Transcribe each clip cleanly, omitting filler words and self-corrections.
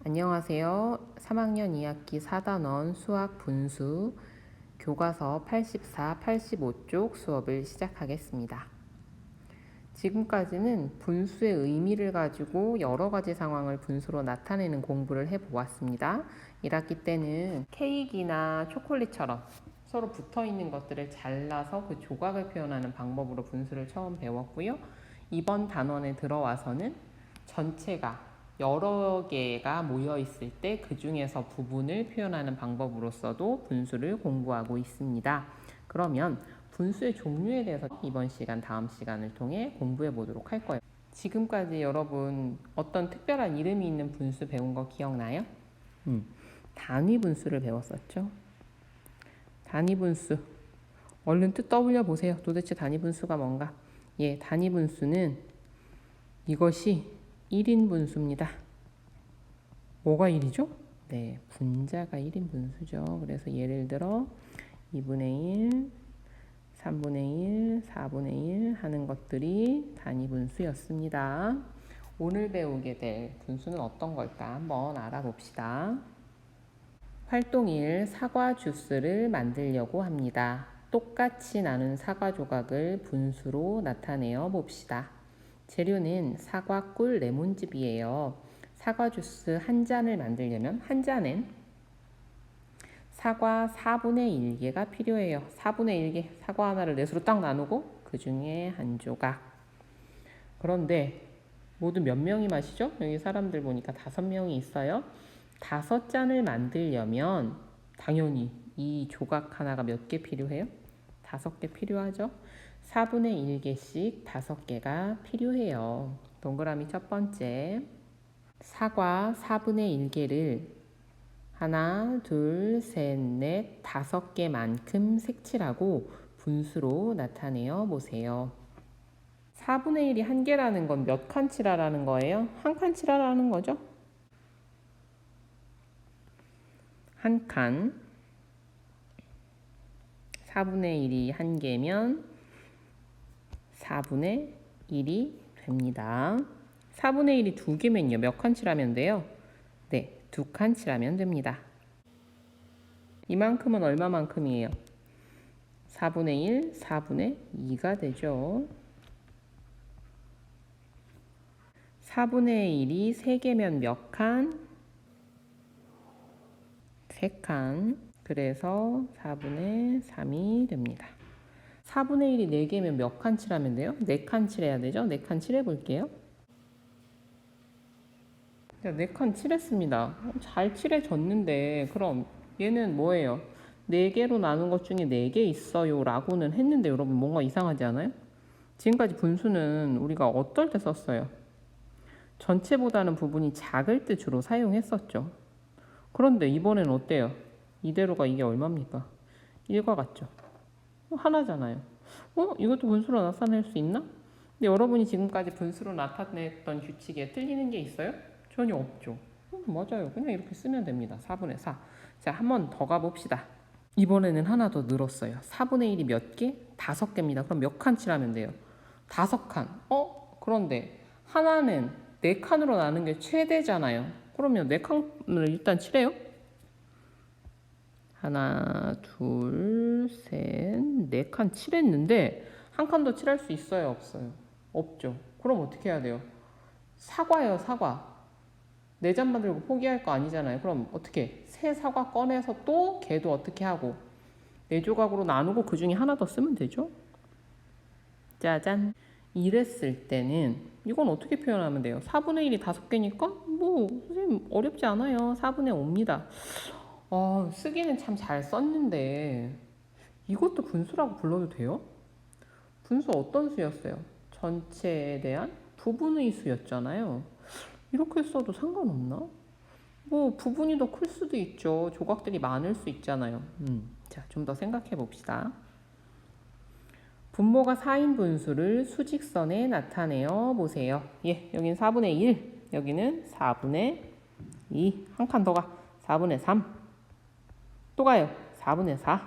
안녕하세요. 3학년 2학기 4단원 수학 분수 교과서 84, 85쪽 수업을 시작하겠습니다. 지금까지는 분수의 의미를 가지고 여러 가지 상황을 분수로 나타내는 공부를 해보았습니다. 1학기 때는 케이크나 초콜릿처럼 서로 붙어있는 것들을 잘라서 그 조각을 표현하는 방법으로 분수를 처음 배웠고요. 이번 단원에 들어와서는 전체가 여러 개가 모여 있을 때 그 중에서 부분을 표현하는 방법으로서도 분수를 공부하고 있습니다. 그러면 분수의 종류에 대해서 이번 시간, 다음 시간을 통해 공부해 보도록 할 거예요. 지금까지 여러분 어떤 특별한 이름이 있는 분수 배운 거 기억나요? 단위 분수를 배웠었죠. 단위 분수. 얼른 뜻 떠올려 보세요. 도대체 단위 분수가 뭔가? 예, 단위 분수는 이것이 1인 분수입니다. 뭐가 1이죠? 네, 분자가 1인 분수죠. 그래서 예를 들어 2분의 1, 3분의 1, 4분의 1 하는 것들이 단위 분수였습니다. 오늘 배우게 될 분수는 어떤 걸까? 한번 알아봅시다. 활동 1, 사과 주스를 만들려고 합니다. 똑같이 나눈 사과 조각을 분수로 나타내어 봅시다. 재료는 사과, 꿀, 레몬즙이에요. 사과 주스 한 잔을 만들려면 한 잔엔 사과 4분의 1개가 필요해요. 4분의 1개, 사과 하나를 넷으로 딱 나누고 그 중에 한 조각. 그런데 모두 몇 명이 마시죠? 여기 사람들 보니까 5명이 있어요. 5잔을 만들려면 당연히 이 조각 하나가 몇 개 필요해요? 5개 필요하죠? 4분의 1개씩 5개가 필요해요. 동그라미 첫 번째, 사과 4분의 1개를 하나, 둘, 셋, 넷, 5개만큼 색칠하고 분수로 나타내어 보세요. 4분의 1이 1개라는 건 몇 칸 칠하라는 거예요? 한 칸 칠하라는 거죠? 한 칸. 4분의 1이 1개면 4분의 1이 됩니다. 4분의 1이 2개면요. 몇 칸 칠하면 돼요? 네, 2칸 칠하면 됩니다. 이만큼은 얼마만큼이에요? 4분의 1, 4분의 2가 되죠. 4분의 1이 3개면 몇 칸? 3칸. 그래서 4분의 3이 됩니다. 4분의 1이 4개면 몇 칸 칠하면 돼요? 4칸 칠해야 되죠? 4칸 칠해 볼게요. 4칸 칠했습니다. 잘 칠해졌는데 그럼 얘는 뭐예요? 4개로 나눈 것 중에 4개 있어요 라고는 했는데 여러분 뭔가 이상하지 않아요? 지금까지 분수는 우리가 어떨 때 썼어요? 전체보다는 부분이 작을 때 주로 사용했었죠. 그런데 이번엔 어때요? 이대로가 이게 얼마입니까? 1과 같죠? 하나잖아요. 이것도 분수로 나타낼 수 있나? 근데 여러분이 지금까지 분수로 나타냈던 규칙에 틀리는 게 있어요? 전혀 없죠. 맞아요. 그냥 이렇게 쓰면 됩니다. 4분의 4. 자, 한 번 더 가봅시다. 이번에는 하나 더 늘었어요. 4분의 1이 몇 개? 5개입니다. 그럼 몇 칸 칠하면 돼요? 5칸. 그런데 하나는 4칸으로 나눈 게 최대잖아요. 그러면 4칸을 일단 칠해요. 하나, 둘, 셋, 4칸 칠했는데 한 칸 더 칠할 수 있어요? 없어요? 없죠. 그럼 어떻게 해야 돼요? 사과예요, 사과. 4잔 만들고 포기할 거 아니잖아요. 그럼 어떻게? 새 사과 꺼내서 또 걔도 어떻게 하고 4조각으로 나누고 그 중에 하나 더 쓰면 되죠. 짜잔. 이랬을 때는 이건 어떻게 표현하면 돼요? 4분의 1이 5개니까 뭐 선생님 어렵지 않아요. 4분의 5입니다. 쓰기는 참 잘 썼는데 이것도 분수라고 불러도 돼요? 분수 어떤 수였어요? 전체에 대한 부분의 수였잖아요. 이렇게 써도 상관없나? 뭐 부분이 더 클 수도 있죠. 조각들이 많을 수 있잖아요. 자, 좀 더 생각해 봅시다. 분모가 4인 분수를 수직선에 나타내어 보세요. 예, 여기는 4분의 1, 여기는 4분의 2. 한 칸 더 가. 4분의 3. 또 가요. 4분의 4.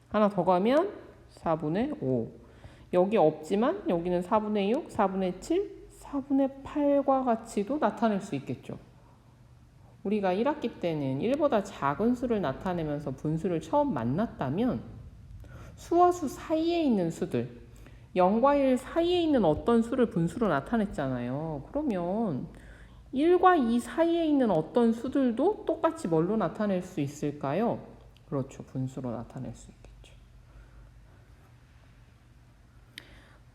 하나 더 가면 4분의 5. 여기 없지만 여기는 4분의 6, 4분의 7, 4분의 8과 같이도 나타낼 수 있겠죠. 우리가 1학기 때는 1보다 작은 수를 나타내면서 분수를 처음 만났다면 수와 수 사이에 있는 수들, 0과 1 사이에 있는 어떤 수를 분수로 나타냈잖아요. 그러면 1과 2 사이에 있는 어떤 수들도 똑같이 뭘로 나타낼 수 있을까요? 그렇죠. 분수로 나타낼 수 있겠죠.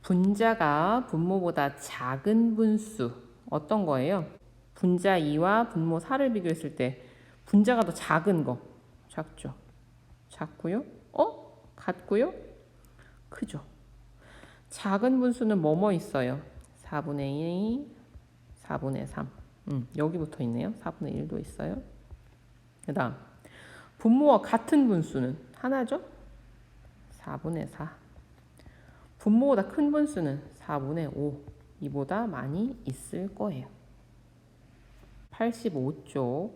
분자가 분모보다 작은 분수 어떤 거예요? 분자 2와 분모 4를 비교했을 때 분자가 더 작은 거 작죠? 작고요? 같고요? 크죠? 작은 분수는 뭐뭐 있어요? 4분의 2, 4분의 3 여기 붙어 있네요. 4분의 1도 있어요. 그 다음 분모와 같은 분수는 하나죠? 4분의 4 분모보다 큰 분수는 4분의 5 이보다 많이 있을 거예요. 85쪽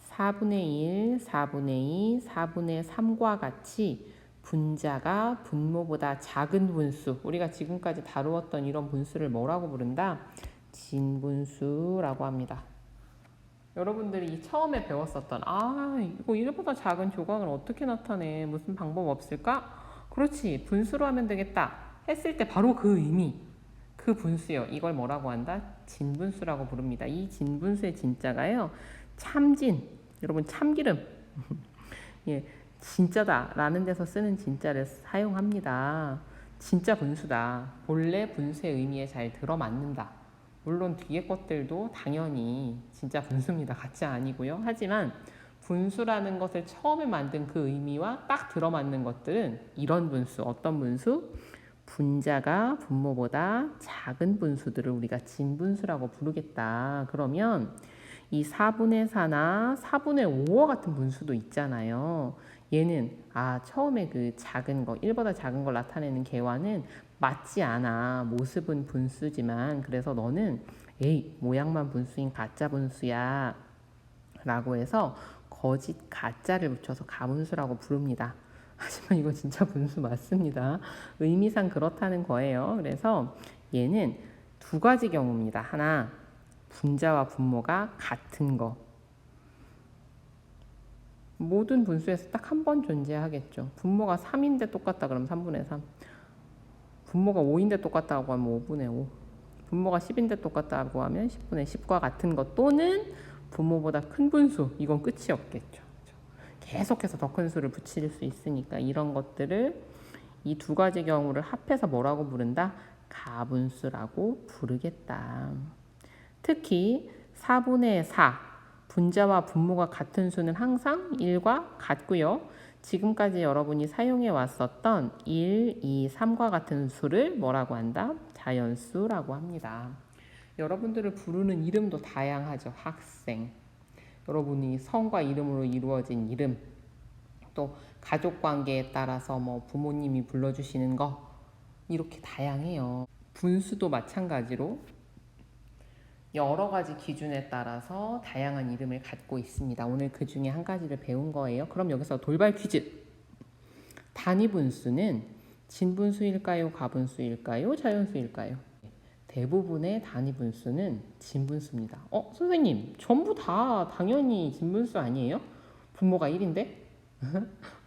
4분의 1, 4분의 2, 4분의 3과 같이 분자가 분모보다 작은 분수 우리가 지금까지 다루었던 이런 분수를 뭐라고 부른다? 진분수라고 합니다. 여러분들이 처음에 배웠었던 이거 1보다 작은 조각을 어떻게 나타내? 무슨 방법 없을까? 그렇지 분수로 하면 되겠다 했을 때 바로 그 의미 그 분수요. 이걸 뭐라고 한다? 진분수라고 부릅니다. 이 진분수의 진자가요. 참진 여러분 참기름 예, 진짜다 라는 데서 쓰는 진짜를 사용합니다. 진짜 분수다. 본래 분수의 의미에 잘 들어맞는다. 물론 뒤에 것들도 당연히 진짜 분수입니다. 가짜 아니고요. 하지만 분수라는 것을 처음에 만든 그 의미와 딱 들어맞는 것들은 이런 분수, 어떤 분수? 분자가 분모보다 작은 분수들을 우리가 진분수라고 부르겠다. 그러면 이 4분의 4나 4분의 5와 같은 분수도 있잖아요. 얘는 처음에 그 작은 거, 1보다 작은 걸 나타내는 개와는 맞지 않아. 모습은 분수지만 그래서 너는 모양만 분수인 가짜 분수야 라고 해서 거짓 가짜를 붙여서 가분수라고 부릅니다. 하지만 이거 진짜 분수 맞습니다. 의미상 그렇다는 거예요. 그래서 얘는 두 가지 경우입니다. 하나, 분자와 분모가 같은 거. 모든 분수에서 딱 한 번 존재하겠죠. 분모가 3인데 똑같다 그러면 3분의 3. 분모가 5인데 똑같다고 하면 5분의 5. 분모가 10인데 똑같다고 하면 10분의 10과 같은 것 또는 분모보다 큰 분수. 이건 끝이 없겠죠. 계속해서 더 큰 수를 붙일 수 있으니까 이런 것들을 이 두 가지 경우를 합해서 뭐라고 부른다? 가분수라고 부르겠다. 특히 4분의 4 분자와 분모가 같은 수는 항상 1과 같고요. 지금까지 여러분이 사용해 왔었던 1, 2, 3과 같은 수를 뭐라고 한다? 자연수라고 합니다. 여러분들을 부르는 이름도 다양하죠. 학생, 여러분이 성과 이름으로 이루어진 이름, 또 가족 관계에 따라서 부모님이 불러주시는 거 이렇게 다양해요. 분수도 마찬가지로 여러 가지 기준에 따라서 다양한 이름을 갖고 있습니다. 오늘 그 중에 한 가지를 배운 거예요. 그럼 여기서 돌발 퀴즈. 단위 분수는 진분수일까요? 가분수일까요? 자연수일까요? 대부분의 단위 분수는 진분수입니다. 선생님, 전부 다 당연히 진분수 아니에요? 분모가 1인데?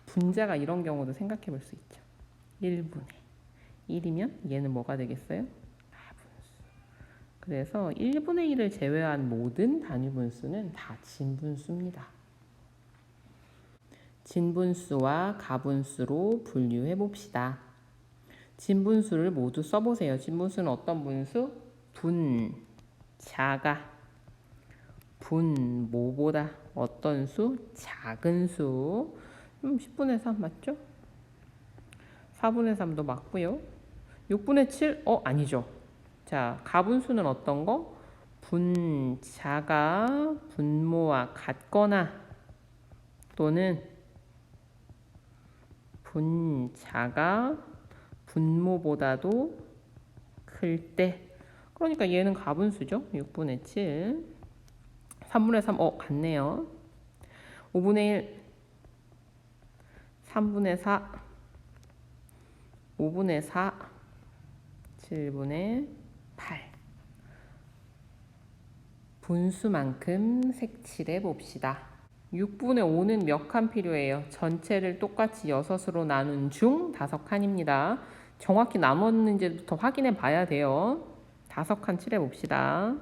분자가 이런 경우도 생각해 볼 수 있죠. 1분의 1이면 얘는 뭐가 되겠어요? 가분수. 그래서 1분의 1을 제외한 모든 단위 분수는 다 진분수입니다. 진분수와 가분수로 분류해 봅시다. 진분수를 모두 써보세요. 진분수는 어떤 분수? 분자가 분모보다 어떤 수? 작은 수. 10분의 3 맞죠? 4분의 3도 맞고요. 6분의 7? 아니죠. 자, 가분수는 어떤 거? 분자가 분모와 같거나 또는 분자가 분모보다도 클 때. 그러니까 얘는 가분수죠. 6분의 7. 3분의 3, 같네요. 5분의 1, 3분의 4, 5분의 4, 7분의 8. 분수만큼 색칠해 봅시다. 6분의 5는 몇 칸 필요해요? 전체를 똑같이 6으로 나눈 중 5칸입니다. 정확히 나눴는지부터 확인해 봐야 돼요. 5칸 칠해 봅시다.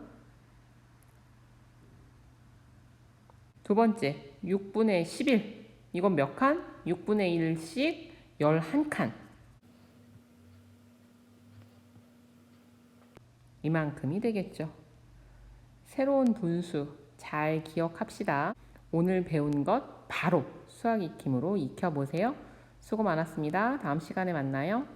두 번째, 6분의 11. 이건 몇 칸? 6분의 1씩 11칸. 이만큼이 되겠죠. 새로운 분수 잘 기억합시다. 오늘 배운 것 바로 수학 익힘으로 익혀보세요. 수고 많았습니다. 다음 시간에 만나요.